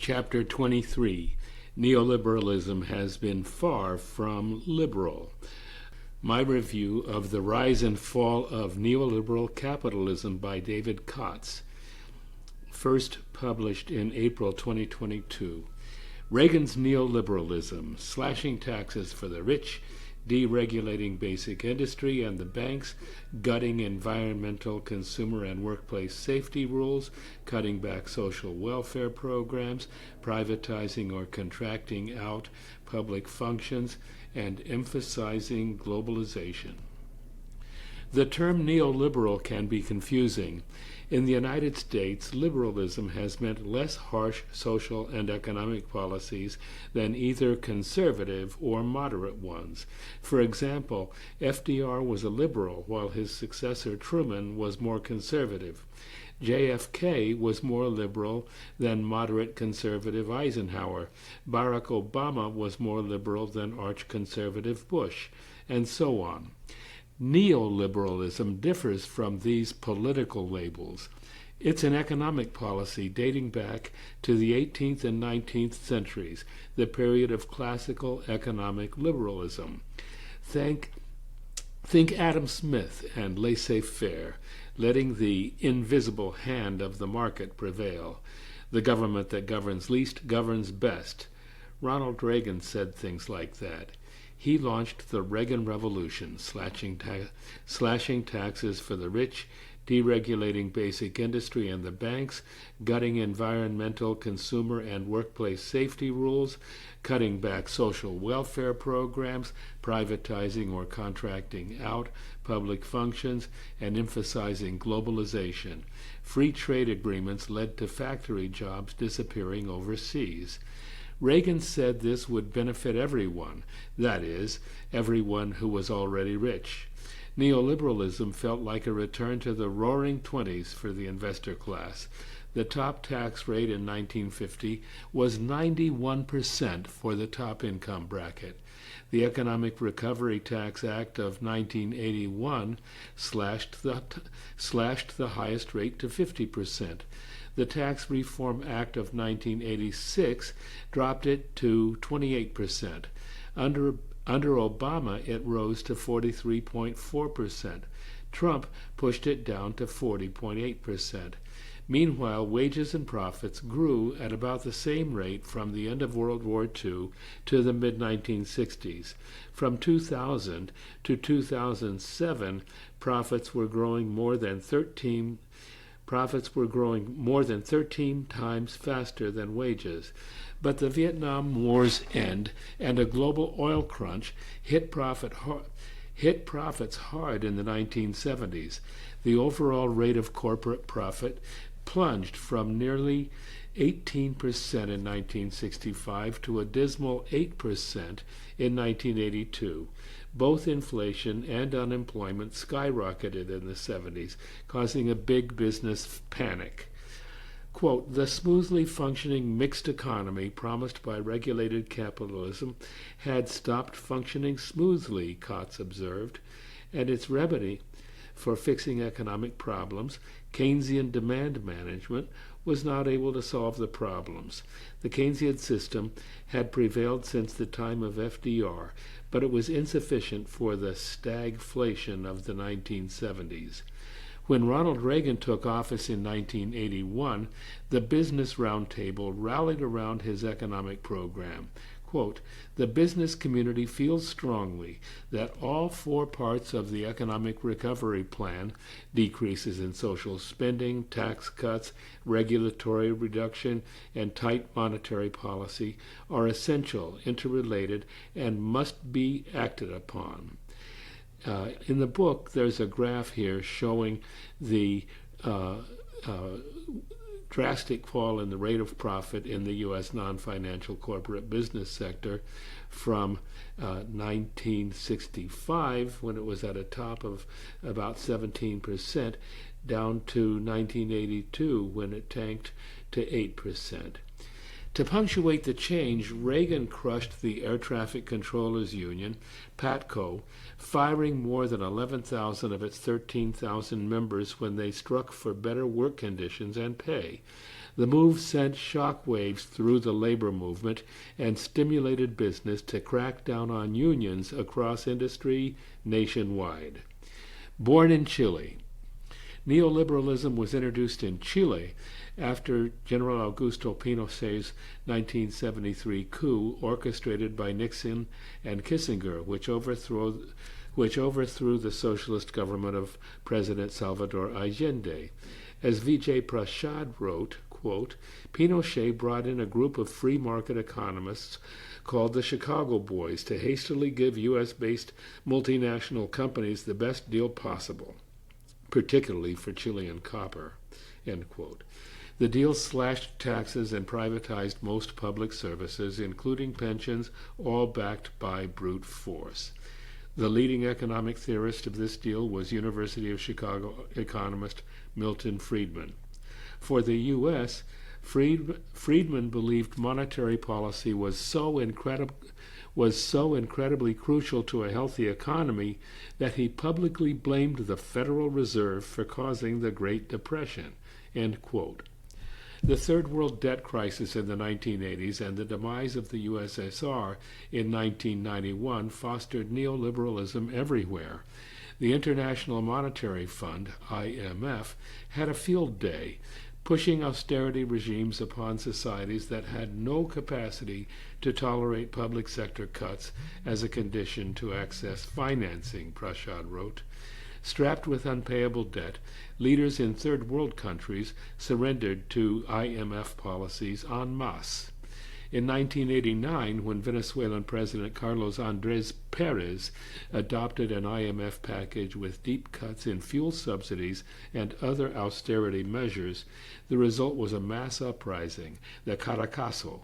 Chapter 23, Neoliberalism has been far from liberal. My review of The Rise and Fall of Neoliberal Capitalism by David Kotz, first published in April 2022. Reagan's neoliberalism, slashing taxes for the rich, deregulating basic industry and the banks, gutting environmental, consumer, and workplace safety rules, cutting back social welfare programs, privatizing or contracting out public functions, and emphasizing globalization. The term neoliberal can be confusing. In the United States, liberalism has meant less harsh social and economic policies than either conservative or moderate ones. For example, FDR was a liberal, while his successor Truman was more conservative. JFK was more liberal than moderate conservative Eisenhower. Barack Obama was more liberal than arch-conservative Bush, and so on. Neoliberalism differs from these political labels. It's an economic policy dating back to the 18th and 19th centuries, the period of classical economic liberalism. Think Adam Smith and laissez-faire, letting the invisible hand of the market prevail. The government that governs least governs best. Ronald Reagan said things like that. He launched the Reagan Revolution, slashing taxes for the rich, deregulating basic industry and the banks, gutting environmental, consumer, and workplace safety rules, cutting back social welfare programs, privatizing or contracting out public functions, and emphasizing globalization. Free trade agreements led to factory jobs disappearing overseas. Reagan said this would benefit everyone, that is, everyone who was already rich. Neoliberalism felt like a return to the roaring 20s for the investor class. The top tax rate in 1950 was 91% for the top income bracket. The Economic Recovery Tax Act of 1981 slashed the highest rate to 50%. The Tax Reform Act of 1986 dropped it to 28%. Under Obama, it rose to 43.4%. Trump pushed it down to 40.8%. Meanwhile, wages and profits grew at about the same rate from the end of World War II to the mid-1960s. From 2000 to 2007, profits were growing more than 13 times faster than wages. But the Vietnam War's end and a global oil crunch hit profits hard in the 1970s. The overall rate of corporate profit plunged from nearly 18% in 1965 to a dismal 8% in 1982. Both inflation and unemployment skyrocketed in the 70s, causing a big business panic. Quote, the smoothly functioning mixed economy promised by regulated capitalism had stopped functioning smoothly, Kotz observed, and its remedy for fixing economic problems, Keynesian demand management, was not able to solve the problems. The Keynesian system had prevailed since the time of FDR, but it was insufficient for the stagflation of the 1970s. When Ronald Reagan took office in 1981, the Business Roundtable rallied around his economic program. Quote, the business community feels strongly that all four parts of the economic recovery plan, decreases in social spending, tax cuts, regulatory reduction, and tight monetary policy, are essential, interrelated, and must be acted upon. In the book, there's a graph here showing the drastic fall in the rate of profit in the U.S. non-financial corporate business sector from 1965, when it was at a top of about 17%, down to 1982, when it tanked to 8%. To punctuate the change, Reagan crushed the Air Traffic Controllers Union, PATCO, firing more than 11,000 of its 13,000 members when they struck for better work conditions and pay. The move sent shockwaves through the labor movement and stimulated business to crack down on unions across industry nationwide. Born in Chile, neoliberalism was introduced in Chile after General Augusto Pinochet's 1973 coup orchestrated by Nixon and Kissinger, which overthrew the socialist government of President Salvador Allende. As Vijay Prashad wrote, quote, Pinochet brought in a group of free market economists called the Chicago Boys to hastily give U.S.-based multinational companies the best deal possible, particularly for Chilean copper, end quote. The deal slashed taxes and privatized most public services, including pensions, all backed by brute force. The leading economic theorist of this deal was University of Chicago economist Milton Friedman. For the U.S., Friedman believed monetary policy was so incredibly crucial to a healthy economy that he publicly blamed the Federal Reserve for causing the Great Depression, end quote. The Third World Debt Crisis in the 1980s and the demise of the USSR in 1991 fostered neoliberalism everywhere. The International Monetary Fund, IMF, had a field day, pushing austerity regimes upon societies that had no capacity to tolerate public sector cuts as a condition to access financing, Prashad wrote. Strapped with unpayable debt, leaders in third world countries surrendered to IMF policies en masse. In 1989, when Venezuelan President Carlos Andrés Pérez adopted an IMF package with deep cuts in fuel subsidies and other austerity measures, the result was a mass uprising, the Caracazo.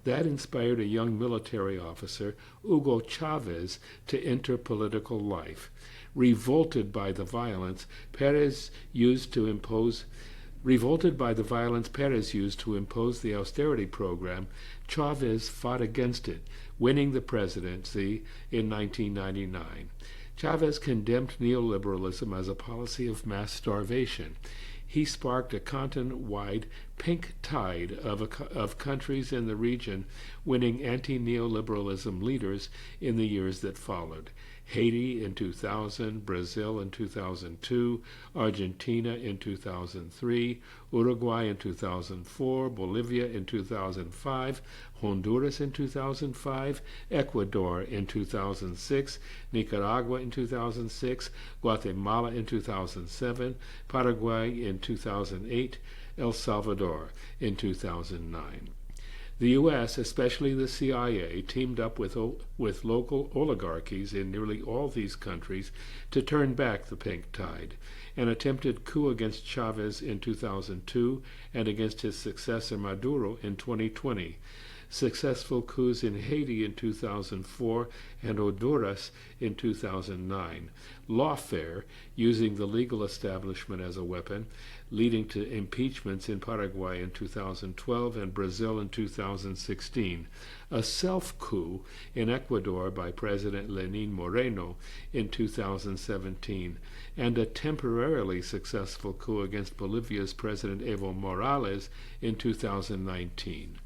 That inspired a young military officer, Hugo Chavez, to enter political life. Revolted by the violence Pérez used to impose the austerity program, Chavez fought against it, winning the presidency in 1999. Chavez condemned neoliberalism as a policy of mass starvation. He sparked a continent-wide pink tide of countries in the region, winning anti-neoliberalism leaders in the years that followed. Haiti in 2000, Brazil in 2002, Argentina in 2003, Uruguay in 2004, Bolivia in 2005, Honduras in 2005, Ecuador in 2006, Nicaragua in 2006, Guatemala in 2007, Paraguay in 2008, El Salvador in 2009. The U.S., especially the CIA, teamed up with local oligarchies in nearly all these countries to turn back the pink tide. An attempted coup against Chavez in 2002 and against his successor Maduro in 2020. Successful coups in Haiti in 2004 and Honduras in 2009. Lawfare, using the legal establishment as a weapon, leading to impeachments in Paraguay in 2012 and Brazil in 2016. A self-coup in Ecuador by President Lenín Moreno in 2017. And a temporarily successful coup against Bolivia's President Evo Morales in 2019.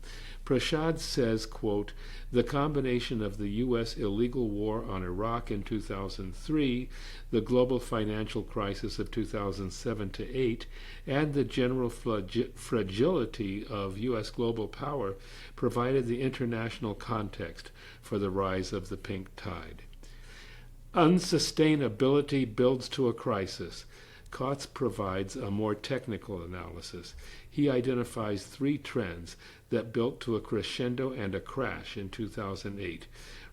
Prashad says, quote, the combination of the U.S. illegal war on Iraq in 2003, the global financial crisis of 2007 to 8, and the general fragility of U.S. global power provided the international context for the rise of the pink tide. Unsustainability builds to a crisis. Kotz provides a more technical analysis. He identifies three trends that built to a crescendo and a crash in 2008: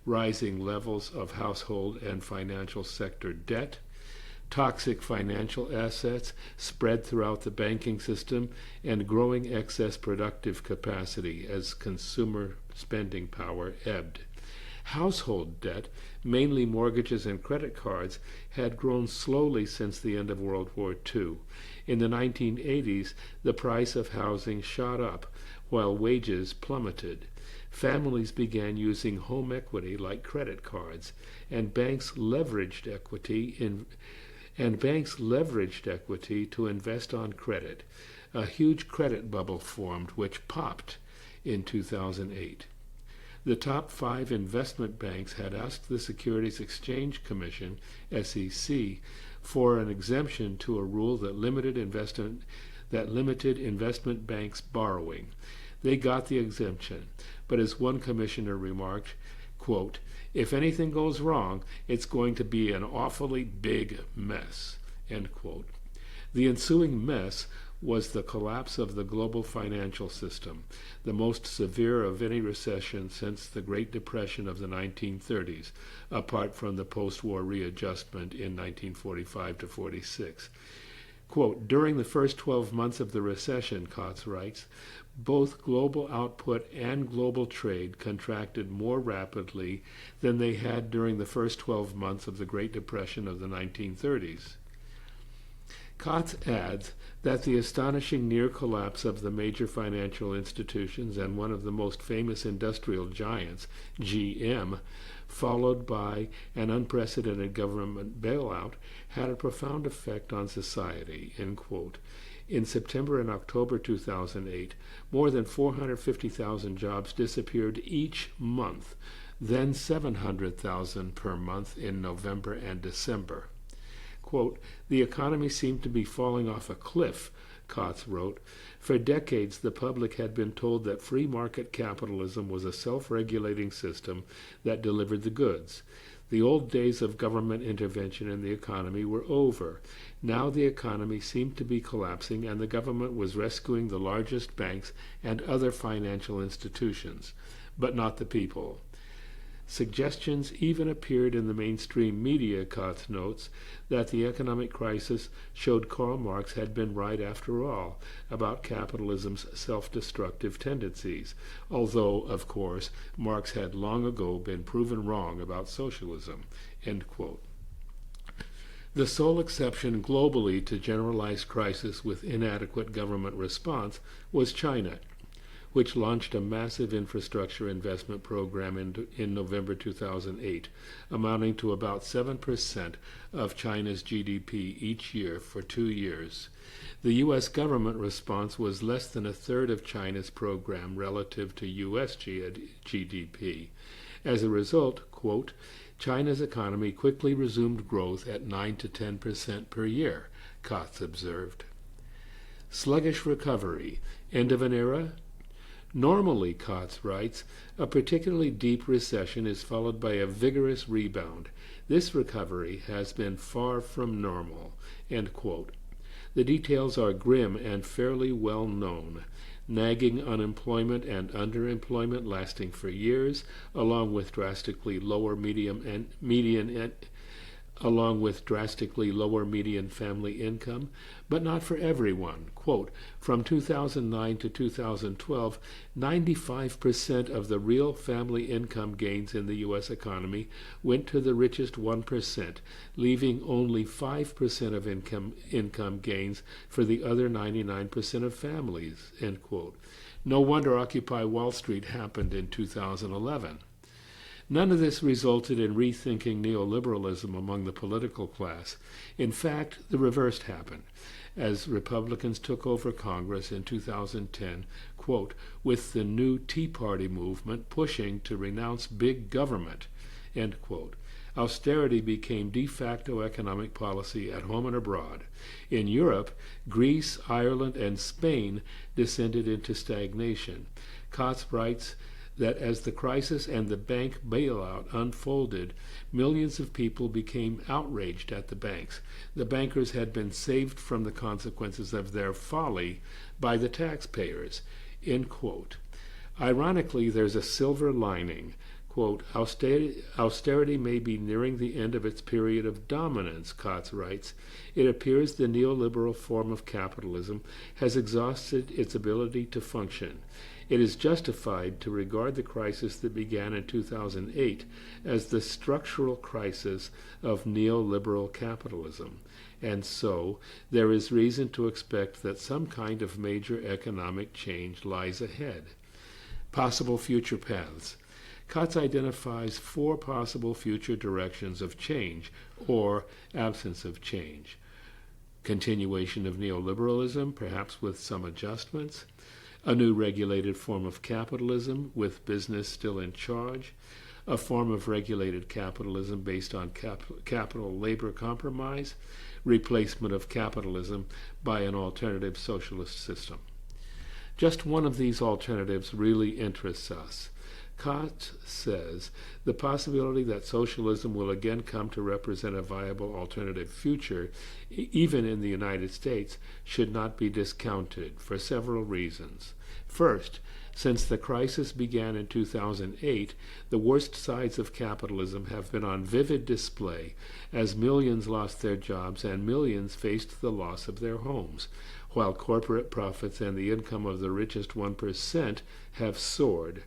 rising levels of household and financial sector debt, toxic financial assets spread throughout the banking system, and growing excess productive capacity as consumer spending power ebbed. Household debt, mainly mortgages and credit cards, had grown slowly since the end of World War II. In the 1980s, the price of housing shot up while wages plummeted. Families began using home equity like credit cards, and banks leveraged equity to invest on credit. a huge credit bubble formed which popped in 2008. The top 5 investment banks had asked the Securities Exchange Commission, SEC, for an exemption to a rule that limited investment banks' borrowing. They got the exemption, but as one commissioner remarked, quote, "If anything goes wrong, it's going to be an awfully big mess," end quote. The ensuing mess was the collapse of the global financial system, the most severe of any recession since the Great Depression of the 1930s, apart from the post-war readjustment in 1945 to 46. Quote, "During the first 12 months of the recession," Kotz writes, "both global output and global trade contracted more rapidly than they had during the first 12 months of the Great Depression of the 1930s. Kotz adds that the astonishing near collapse of the major financial institutions and one of the most famous industrial giants, GM, followed by an unprecedented government bailout, had a profound effect on society, end quote. In September and October 2008, more than 450,000 jobs disappeared each month, then 700,000 per month in November and December. Quote, "The economy seemed to be falling off a cliff," Kotz wrote. "For decades, the public had been told that free market capitalism was a self-regulating system that delivered the goods. The old days of government intervention in the economy were over. Now the economy seemed to be collapsing, and the government was rescuing the largest banks and other financial institutions, but not the people. Suggestions even appeared in the mainstream media," Kotz notes, "that the economic crisis showed Karl Marx had been right after all about capitalism's self-destructive tendencies, although, of course, Marx had long ago been proven wrong about socialism," end quote. The sole exception globally to generalized crisis with inadequate government response was China, which launched a massive infrastructure investment program in November 2008, amounting to about 7% of China's GDP each year for 2 years. The U.S. government response was less than a third of China's program relative to U.S. GDP. As a result, quote, "China's economy quickly resumed growth at 9 to 10% per year," Kotz observed. Sluggish recovery, end of an era? Normally, Kotz writes, a particularly deep recession is followed by a vigorous rebound. This recovery has been far from normal, end quote. The details are grim and fairly well known. Nagging unemployment and underemployment lasting for years, along with drastically lower median family income, but not for everyone. Quote, "From 2009 to 2012, 95% of the real family income gains in the U.S. economy went to the richest 1%, leaving only 5% of income gains for the other 99% of families," end quote. No wonder Occupy Wall Street happened in 2011. None of this resulted in rethinking neoliberalism among the political class. In fact, the reverse happened, as Republicans took over Congress in 2010, quote, "with the new Tea Party movement pushing to renounce big government," end quote. Austerity became de facto economic policy at home and abroad. In Europe, Greece, Ireland, and Spain descended into stagnation. Kotz writes that as the crisis and the bank bailout unfolded, millions of people became outraged at the banks. The bankers had been saved from the consequences of their folly by the taxpayers, end quote. Ironically, there's a silver lining. Quote, austerity may be nearing the end of its period of dominance," Kotz writes. "It appears the neoliberal form of capitalism has exhausted its ability to function. It is justified to regard the crisis that began in 2008 as the structural crisis of neoliberal capitalism, and so there is reason to expect that some kind of major economic change lies ahead." Possible future paths. Kotz identifies 4 possible future directions of change, or absence of change. continuation of neoliberalism, perhaps with some adjustments, a new regulated form of capitalism with business still in charge, a form of regulated capitalism based on capital-labor compromise, replacement of capitalism by an alternative socialist system. Just one of these alternatives really interests us. Kant says the possibility that socialism will again come to represent a viable alternative future, even in the United States, should not be discounted for several reasons. First, since the crisis began in 2008, the worst sides of capitalism have been on vivid display as millions lost their jobs and millions faced the loss of their homes, while corporate profits and the income of the richest 1% have soared.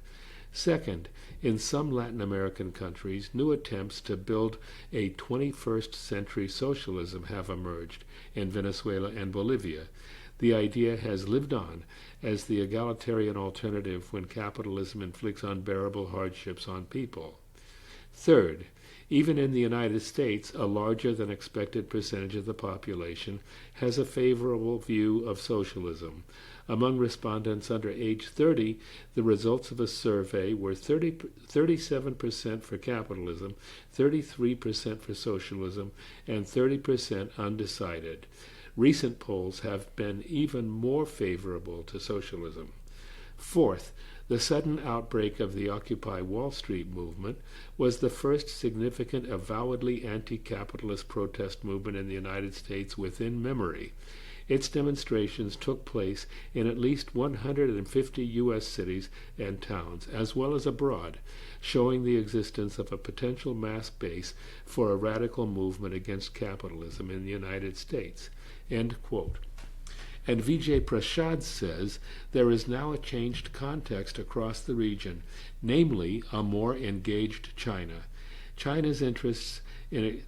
Second, in some Latin American countries, new attempts to build a 21st century socialism have emerged in Venezuela and Bolivia. The idea has lived on as the egalitarian alternative when capitalism inflicts unbearable hardships on people. Third, even in the United States, a larger than expected percentage of the population has a favorable view of socialism. Among respondents under age 30, the results of a survey were 37% for capitalism, 33% for socialism, and 30% undecided. Recent polls have been even more favorable to socialism. Fourth, the sudden outbreak of the Occupy Wall Street movement was the first significant avowedly anti-capitalist protest movement in the United States within memory. Its demonstrations took place in at least 150 U.S. cities and towns, as well as abroad, showing the existence of a potential mass base for a radical movement against capitalism in the United States. End quote. And Vijay Prashad says there is now a changed context across the region, namely a more engaged China. China's interest in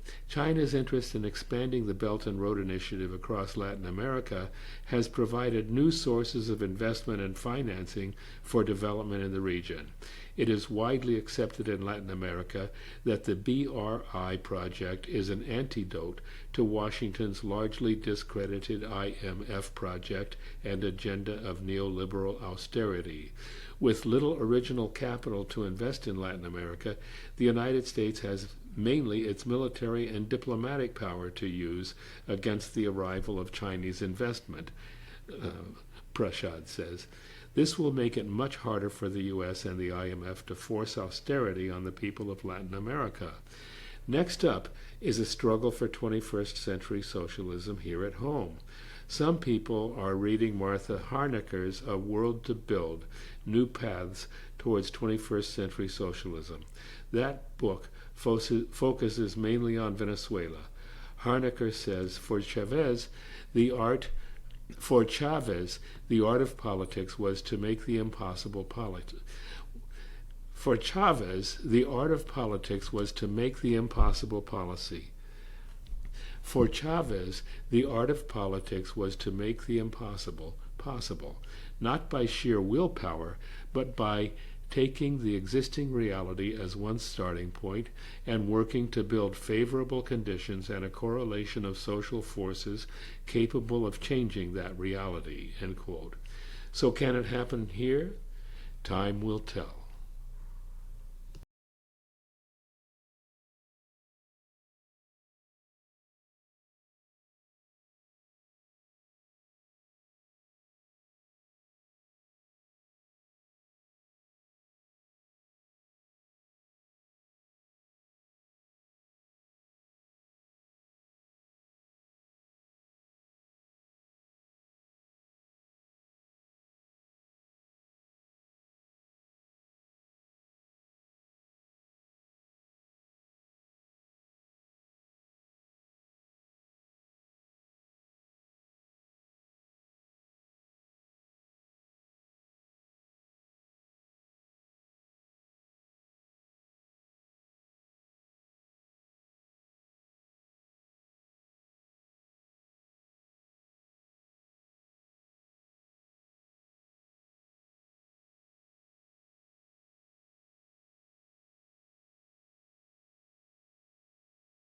expanding the Belt and Road Initiative across Latin America has provided new sources of investment and financing for development in the region. It is widely accepted in Latin America that the BRI project is an antidote to Washington's largely discredited IMF project and agenda of neoliberal austerity. With little original capital to invest in Latin America, the United States has mainly its military and diplomatic power to use against the arrival of Chinese investment, Prashad says. This will make it much harder for the U.S. and the IMF to force austerity on the people of Latin America. Next up is a struggle for 21st century socialism here at home. Some people are reading Martha Harneker's A World to Build, New Paths Towards 21st Century Socialism. That book focuses mainly on Venezuela. Harneker says, For Chavez, the art of politics was to make the impossible possible. For Chavez, the art of politics was to make the impossible policy. For Chavez, the art of politics was to make the impossible possible, not by sheer willpower, but by taking the existing reality as one starting point and working to build favorable conditions and a correlation of social forces capable of changing that reality, end quote. So can it happen here? Time will tell.